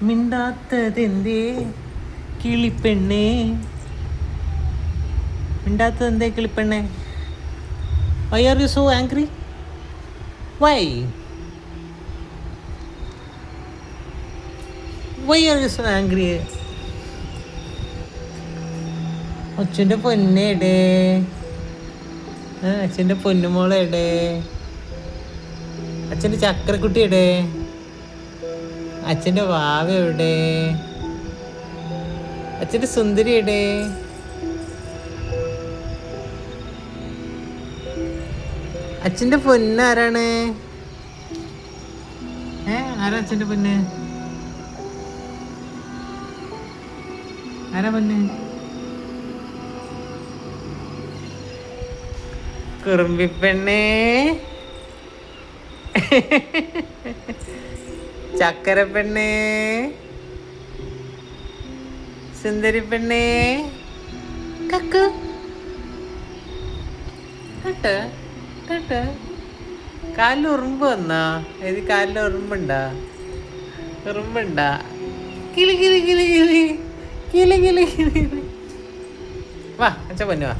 മിണ്ടാത്തതെന്തേ കിളിപ്പെണ്ണേ, മിണ്ടാത്തതെന്തേ കിളിപ്പെണ്ണേ? Why are you so angry? Why? Why are you so angry? അച്ഛൻ്റെ പൊന്നേടേ, അച്ഛൻ്റെ പൊന്നുമോളേടേ, അച്ഛൻ്റെ ചക്കരക്കുട്ടി എടേ, അച്ഛൻ്റെ വാവ എവിടെ, അച്ഛൻ്റെ സുന്ദരി എടേ? അച്ഛൻ്റെ പൊന്ന് ആരാണ്? ആരാ അച്ഛൻ്റെ പൊന്ന്? ആരാ പൊന്ന്? കുറുമ്പിപ്പെണ്ണേ, ചക്കര പെണ്ണേ, സുന്ദരി പെണ്ണേ, കക്കു കേട്ടോ കേട്ടോ. കാലിൽ ഉറുമ്പ് വന്നാ? ഏത് കാലിൽ ഉറുമ്പുണ്ടാ? ഉറുമ്പുണ്ടാ? കിളി കിളി കിളി കിളി കിളി കിളി കിളി. വാ അച്ഛൻ പൊന്നു വാ.